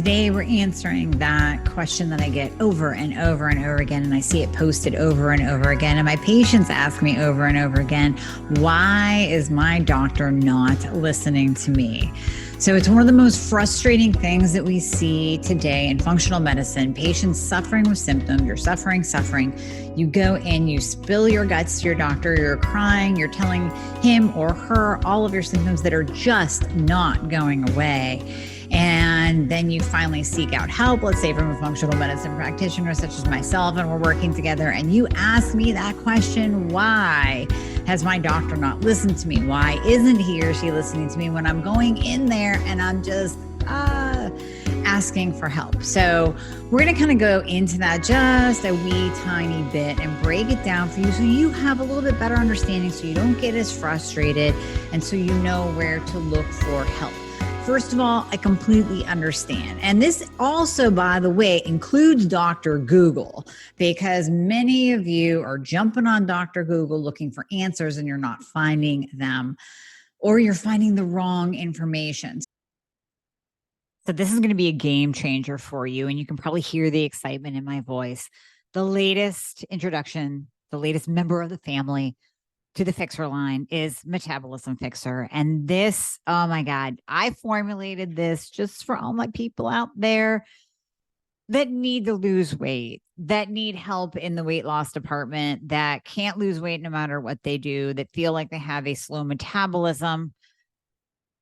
Today, we're answering that question that I get over and over and over again, and I see it posted over and over again. And my patients ask me over and over again, why is my doctor not listening to me? So it's one of the most frustrating things that we see today in functional medicine. Patients suffering with symptoms, you're suffering. You go in, you spill your guts to your doctor, you're crying, you're telling him or her all of your symptoms that are just not going away. And then you finally seek out help, let's say from a functional medicine practitioner such as myself, and we're working together. And you ask me that question, why has my doctor not listened to me? Why isn't he or she listening to me when I'm going in there and I'm just asking for help? So we're going to kind of go into that just a wee tiny bit and break it down for you so you have a little bit better understanding, so you don't get as frustrated, and so you know where to look for help. First of all, I completely understand. And this also, by the way, includes Dr. Google, because many of you are jumping on Dr. Google looking for answers and you're not finding them, or you're finding the wrong information. So this is going to be a game changer for you, and you can probably hear the excitement in my voice. The latest introduction, the latest member of the family to the Fixxr line is Metabolism Fixxr. And this, oh my God, I formulated this just for all my people out there that need to lose weight, that need help in the weight loss department, that can't lose weight no matter what they do, that feel like they have a slow metabolism,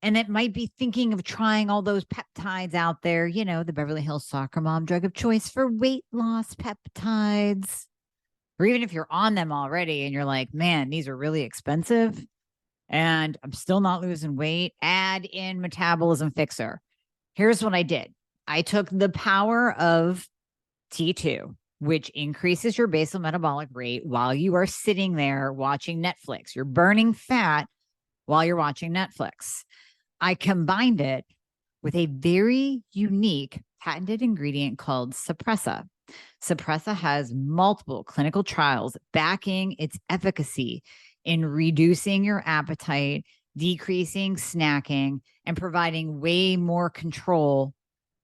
and that might be thinking of trying all those peptides out there, you know, the Beverly Hills soccer mom drug of choice for weight loss peptides. Or even if you're on them already and you're like, man, these are really expensive and I'm still not losing weight, add in Metabolism Fixxr. Here's what I did. I took the power of T2, which increases your basal metabolic rate while you are sitting there watching Netflix. You're burning fat while you're watching Netflix. I combined it with a very unique patented ingredient called Suppressa. Suppressa has multiple clinical trials backing its efficacy in reducing your appetite, decreasing snacking, and providing way more control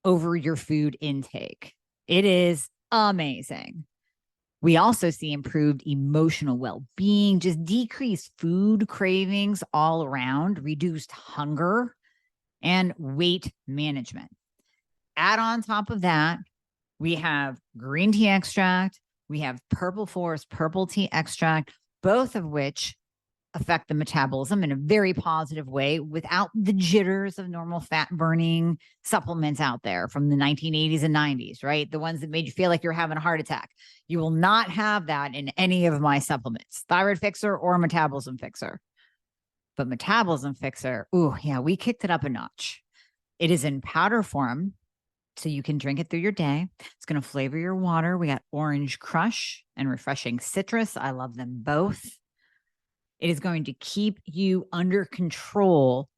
over your food intake. It is amazing. We also see improved emotional well-being, just decreased food cravings all around, reduced hunger, and weight management. Add on top of that, we have green tea extract, we have purple forest purple tea extract, both of which affect the metabolism in a very positive way without the jitters of normal fat burning supplements out there from the 1980s and 90s, right? The ones that made you feel like you're having a heart attack. You will not have that in any of my supplements, Thyroid Fixxr or Metabolism Fixxr. But Metabolism Fixxr, ooh, yeah, we kicked it up a notch. It is in powder form, so you can drink it through your day. It's going to flavor your water. We got orange crush and refreshing citrus. I love them both. It is going to keep you under control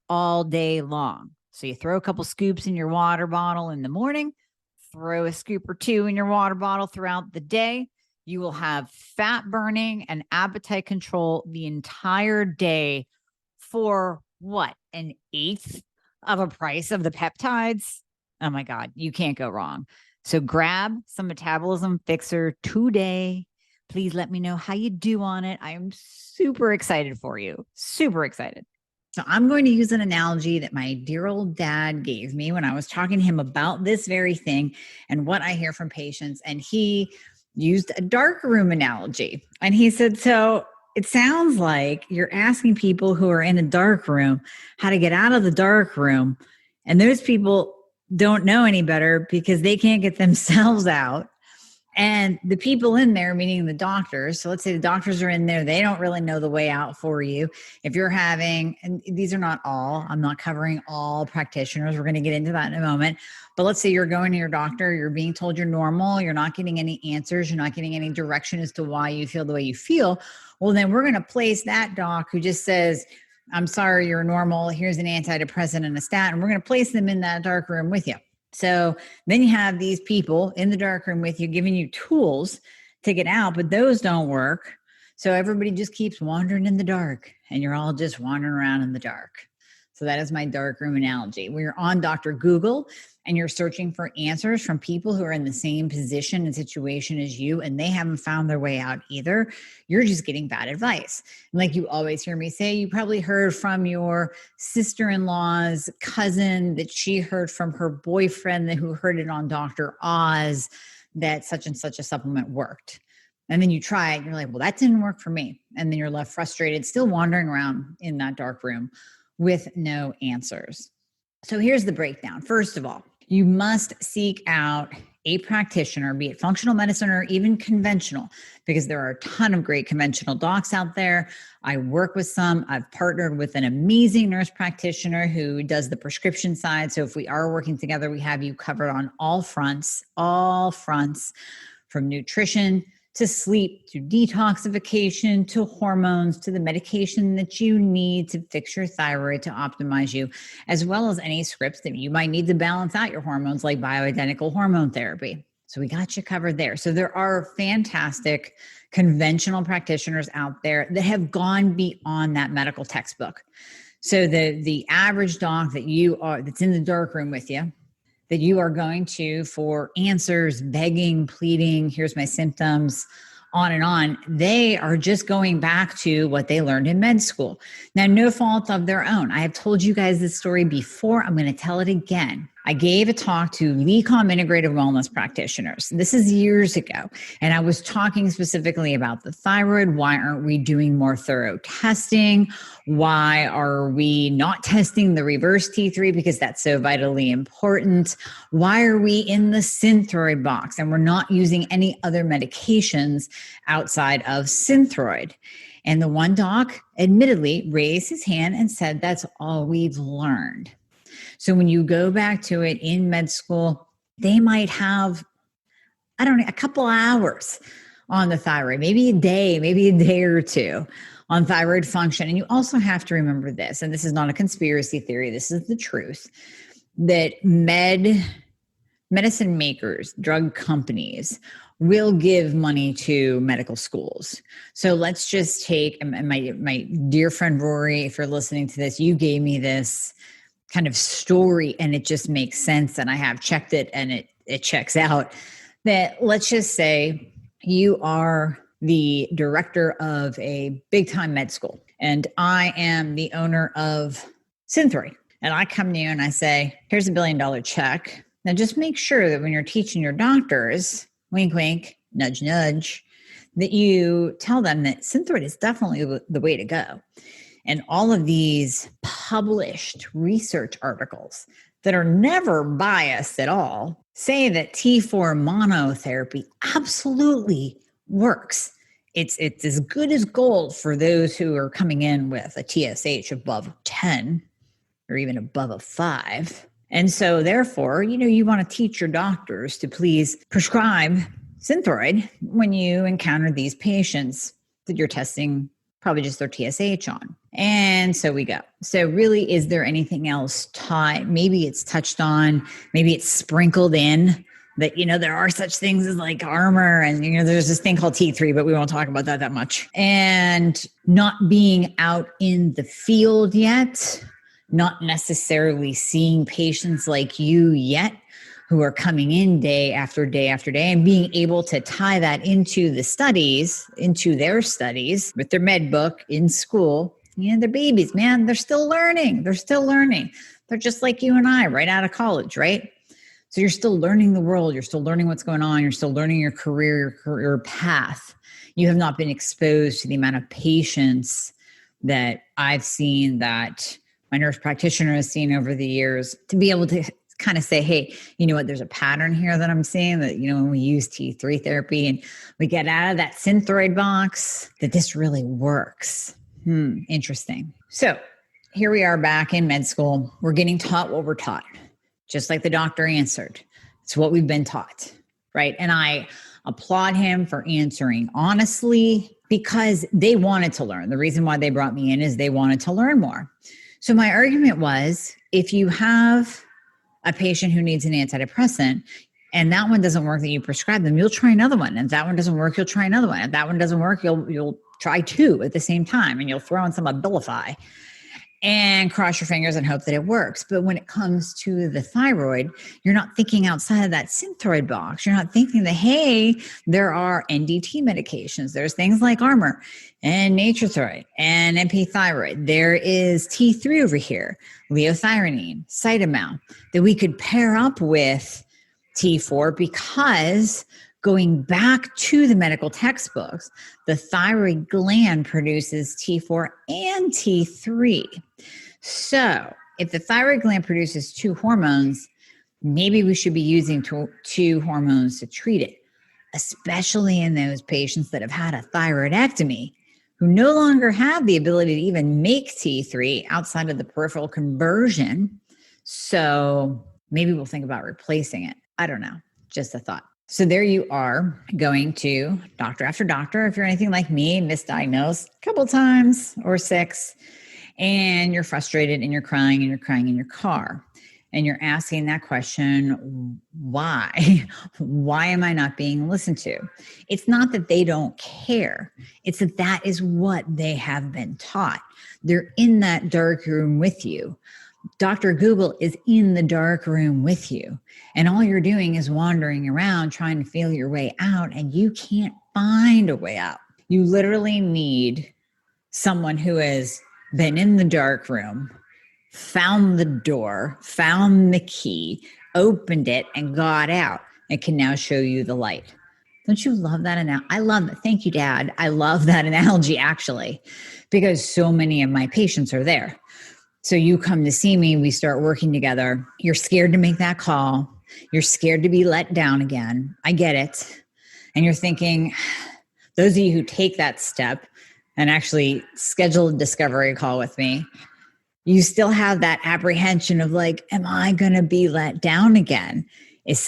all day long. So you throw a couple scoops in your water bottle in the morning, throw a scoop or two in your water bottle throughout the day. You will have fat burning and appetite control the entire day for what? An eighth of a price of the peptides? Oh my God, you can't go wrong. So grab some Metabolism Fixxr today. Please let me know how you do on it. I am super excited for you. Super excited. So I'm going to use an analogy that my dear old dad gave me when I was talking to him about this very thing and what I hear from patients. And he used a dark room analogy. And he said, so it sounds like you're asking people who are in a dark room how to get out of the dark room. And those people don't know any better because they can't get themselves out. And the people in there, meaning the doctors, so let's say the doctors are in there, they don't really know the way out for you. If you're having, and these are not all, I'm not covering all practitioners. We're going to get into that in a moment. But let's say you're going to your doctor, you're being told you're normal, you're not getting any answers, you're not getting any direction as to why you feel the way you feel. Well, then we're going to place that doc who just says, I'm sorry, you're normal. Here's an antidepressant and a statin. We're going to place them in that dark room with you. So then you have these people in the dark room with you, giving you tools to get out, but those don't work. So everybody just keeps wandering in the dark and you're all just wandering around in the dark. So that is my darkroom analogy. When you're on Dr. Google and you're searching for answers from people who are in the same position and situation as you, and they haven't found their way out either, you're just getting bad advice. And like you always hear me say, you probably heard from your sister-in-law's cousin that she heard from her boyfriend who heard it on Dr. Oz that such and such a supplement worked. And then you try it and you're like, well, that didn't work for me. And then you're left frustrated, still wandering around in that dark room with no answers. So here's the breakdown. First of all, you must seek out a practitioner, be it functional medicine or even conventional, because there are a ton of great conventional docs out there. I work with some. I've partnered with an amazing nurse practitioner who does the prescription side. So if we are working together, we have you covered on all fronts, from nutrition to sleep, to detoxification, to hormones, to the medication that you need to fix your thyroid to optimize you, as well as any scripts that you might need to balance out your hormones, like bioidentical hormone therapy. So we got you covered there. So there are fantastic conventional practitioners out there that have gone beyond that medical textbook. So the average doc that's in the dark room with you, that you are going to for answers, begging, pleading, here's my symptoms, on and on. They are just going back to what they learned in med school. Now, no fault of their own. I have told you guys this story before. I'm going to tell it again. I gave a talk to LECOM integrative wellness practitioners. This is years ago. And I was talking specifically about the thyroid. Why aren't we doing more thorough testing? Why are we not testing the reverse T3? Because that's so vitally important. Why are we in the Synthroid box and we're not using any other medications outside of Synthroid? And the one doc admittedly raised his hand and said, that's all we've learned. So when you go back to it in med school, they might have, a couple hours on the thyroid, maybe a day or two on thyroid function. And you also have to remember this, and this is not a conspiracy theory, this is the truth, that medicine makers, drug companies will give money to medical schools. So let's just take, and my dear friend Rory, if you're listening to this, you gave me this kind of story and it just makes sense. And I have checked it and it checks out. That let's just say you are the director of a big time med school and I am the owner of Synthroid. And I come to you and I say, here's $1 billion check. Now just make sure that when you're teaching your doctors, wink, wink, nudge, nudge, that you tell them that Synthroid is definitely the way to go. And all of these published research articles that are never biased at all say that T4 monotherapy absolutely works. It's as good as gold for those who are coming in with a TSH above 10 or even above a 5. And so therefore, you want to teach your doctors to please prescribe Synthroid when you encounter these patients that you're testing probably just their TSH on. And so we go. So really, is there anything else taught? Maybe it's touched on, maybe it's sprinkled in that, there are such things as like armor and, there's this thing called T3, but we won't talk about that much. And not being out in the field yet, not necessarily seeing patients like you yet, who are coming in day after day after day and being able to tie that into the studies, into their studies with their med book in school. They're babies, man. They're still learning. They're just like you and I, right out of college, right? So you're still learning the world. You're still learning what's going on. You're still learning your career path. You have not been exposed to the amount of patients that I've seen, that my nurse practitioner has seen over the years, to be able to kind of say, hey, you know what, there's a pattern here that I'm seeing that, when we use T3 therapy and we get out of that Synthroid box, that this really works. Interesting. So here we are back in med school. We're getting taught what we're taught, just like the doctor answered. It's what we've been taught, right? And I applaud him for answering honestly because they wanted to learn. The reason why they brought me in is they wanted to learn more. So my argument was, if you have a patient who needs an antidepressant and that one doesn't work that you prescribe them, you'll try another one. And if that one doesn't work, you'll try another one. If that one doesn't work, you'll try 2 at the same time and you'll throw in some Abilify. and cross your fingers and hope that it works. But when it comes to the thyroid, you're not thinking outside of that Synthroid box. You're not thinking that, hey, there are NDT medications. There's things like Armor and Nature and MP Thyroid. There is T3 over here, Leothyronine, Cytomel, that we could pair up with T4, because going back to the medical textbooks, the thyroid gland produces T4 and T3. So if the thyroid gland produces two hormones, maybe we should be using two hormones to treat it, especially in those patients that have had a thyroidectomy, who no longer have the ability to even make T3 outside of the peripheral conversion. So maybe we'll think about replacing it. I don't know, just a thought. So there you are, going to doctor after doctor. If you're anything like me, misdiagnosed a couple times or 6, and you're frustrated and you're crying in your car, and you're asking that question, why? Why am I not being listened to? It's not that they don't care. It's that that is what they have been taught. They're in that dark room with you. Dr. Google is in the dark room with you, and all you're doing is wandering around trying to feel your way out, and you can't find a way out. You literally need someone who has been in the dark room, found the door, found the key, opened it, and got out, and can now show you the light. Don't you love that analogy? I love it. Thank you, Dad. I love that analogy, actually, because so many of my patients are there. So you come to see me, we start working together. You're scared to make that call. You're scared to be let down again. I get it. And you're thinking, those of you who take that step and actually schedule a discovery call with me, you still have that apprehension of like, am I going to be let down again? Is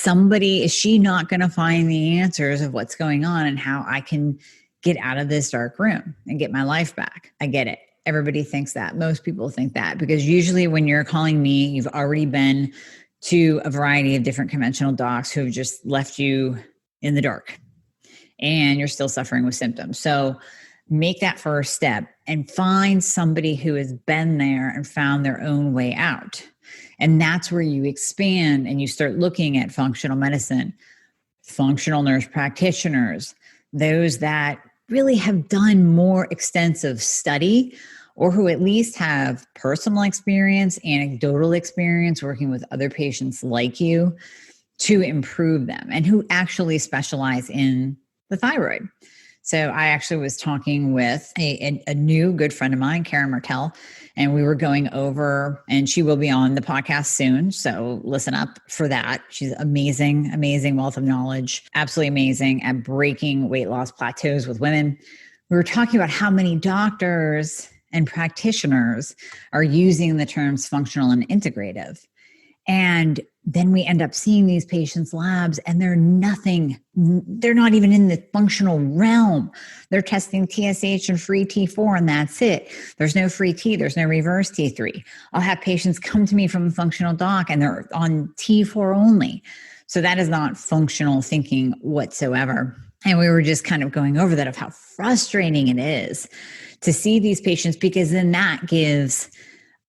she not going to find the answers of what's going on and how I can get out of this dark room and get my life back? I get it. Everybody thinks that. Most people think that, because usually when you're calling me, you've already been to a variety of different conventional docs who have just left you in the dark, and you're still suffering with symptoms. So make that first step and find somebody who has been there and found their own way out. And that's where you expand and you start looking at functional medicine, functional nurse practitioners, those that really have done more extensive study, or who at least have personal experience, anecdotal experience working with other patients like you to improve them, and who actually specialize in the thyroid. So I actually was talking with a new good friend of mine, Karen Martell, and we were going over, and she will be on the podcast soon. So listen up for that. She's amazing, amazing wealth of knowledge, absolutely amazing at breaking weight loss plateaus with women. We were talking about how many doctors and practitioners are using the terms functional and integrative. And then we end up seeing these patients' labs, and they're not even in the functional realm. They're testing TSH and free T4, and that's it. There's no free T, there's no reverse T3. I'll have patients come to me from a functional doc and they're on T4 only. So that is not functional thinking whatsoever. And we were just kind of going over that, of how frustrating it is to see these patients, because then that gives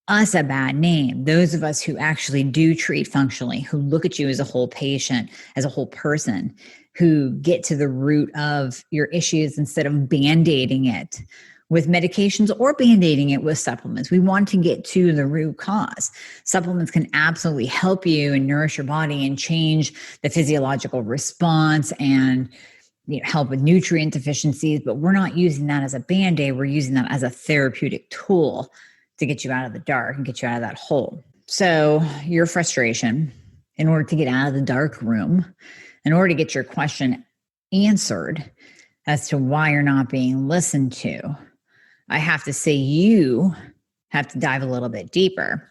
us a bad name. Those of us who actually do treat functionally, who look at you as a whole patient, as a whole person, who get to the root of your issues instead of band-aiding it with medications or band-aiding it with supplements. We want to get to the root cause. Supplements can absolutely help you and nourish your body and change the physiological response and help with nutrient deficiencies, but we're not using that as a band-aid. We're using that as a therapeutic tool to get you out of the dark and get you out of that hole. So your frustration, in order to get out of the dark room, in order to get your question answered as to why you're not being listened to, I have to say you have to dive a little bit deeper.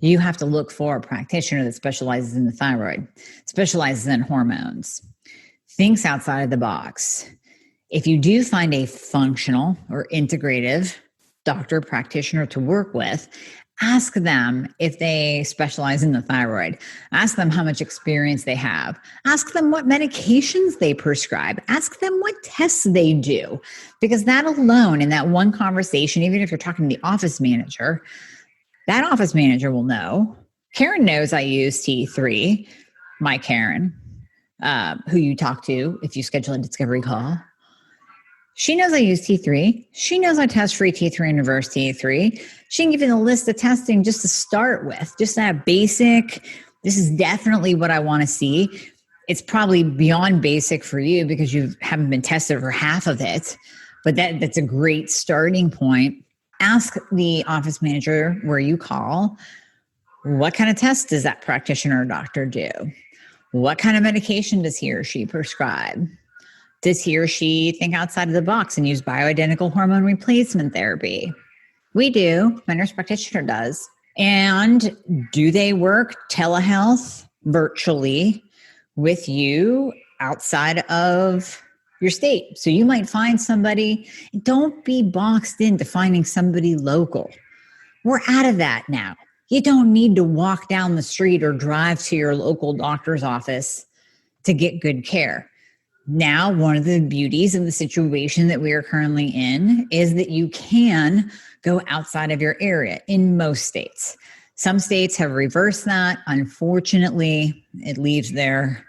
You have to look for a practitioner that specializes in the thyroid, specializes in hormones, thinks outside of the box. If you do find a functional or integrative doctor practitioner to work with, ask them if they specialize in the thyroid. Ask them how much experience they have. Ask them what medications they prescribe. Ask them what tests they do. Because that alone, in that one conversation, even if you're talking to the office manager, That office manager will know. Karen knows I use T3, my Karen, who you talk to if you schedule a discovery call. She knows I use T3. She knows I test free T3 and reverse T3. She can give you the list of testing just to start with, just that basic. This is definitely what I want to see. It's probably beyond basic for you because you haven't been tested for half of it, but that's a great starting point. Ask the office manager where you call, what kind of test does that practitioner or doctor do? What kind of medication does he or she prescribe? Does he or she think outside of the box and use bioidentical hormone replacement therapy? We do. My nurse practitioner does. And do they work telehealth virtually with you outside of your state? So you might find somebody. Don't be boxed into finding somebody local. We're out of that now. You don't need to walk down the street or drive to your local doctor's office to get good care. Now, one of the beauties of the situation that we are currently in is that you can go outside of your area in most states. Some states have reversed that. Unfortunately, it leaves their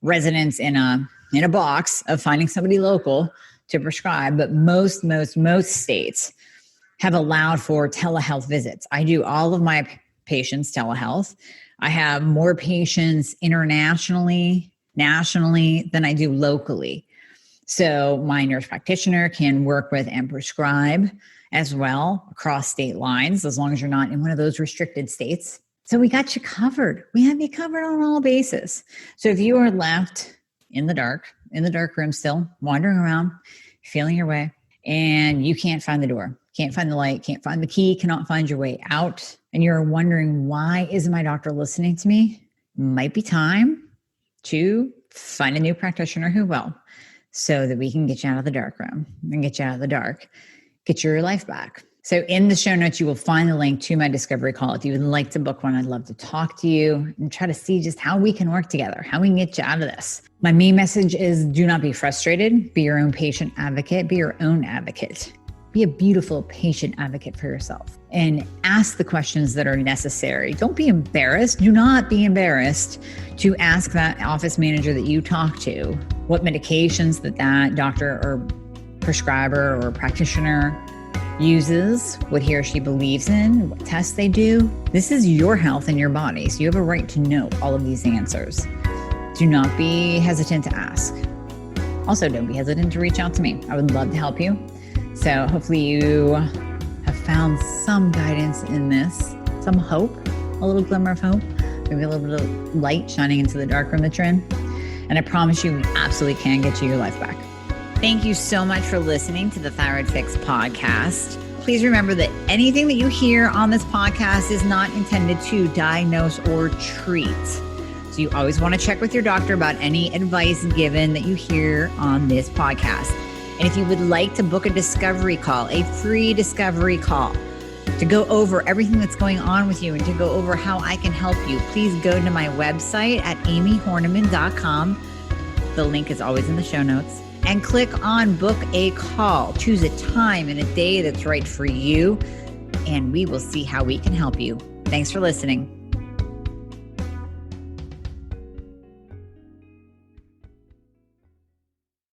residents in a box of finding somebody local to prescribe. But most states have allowed for telehealth visits. I do all of my patients telehealth. I have more patients internationally, nationally than I do locally. So my nurse practitioner can work with and prescribe as well across state lines, as long as you're not in one of those restricted states. So we got you covered. We have you covered on all bases. So if you are left in the dark room still, wandering around, feeling your way, and you can't find the door, can't find the light, can't find the key, cannot find your way out, and you're wondering, why isn't my doctor listening to me? Might be time to find a new practitioner who will, so that we can get you out of the dark room and get you out of the dark, get your life back. So in the show notes, you will find the link to my discovery call. If you would like to book one, I'd love to talk to you and try to see just how we can work together, how we can get you out of this. My main message is, do not be frustrated. Be your own patient advocate. Be your own advocate. Be a beautiful patient advocate for yourself and ask the questions that are necessary. Don't be embarrassed. Do not be embarrassed to ask that office manager that you talk to what medications that doctor or prescriber or practitioner uses, what he or she believes in, what tests they do. This is your health and your body, so you have a right to know all of these answers. Do not be hesitant to ask. Also, don't be hesitant to reach out to me. I would love to help you. So hopefully you have found some guidance in this, some hope, a little glimmer of hope, maybe a little bit of light shining into the dark room that you're in. And I promise you, we absolutely can get you your life back. Thank you so much for listening to the Thyroid Fix podcast. Please remember that anything that you hear on this podcast is not intended to diagnose or treat. So you always want to check with your doctor about any advice given that you hear on this podcast. And if you would like to book a discovery call, a free discovery call, to go over everything that's going on with you and to go over how I can help you, please go to my website at amiehornaman.com. The link is always in the show notes. And click on book a call. Choose a time and a day that's right for you, and we will see how we can help you. Thanks for listening.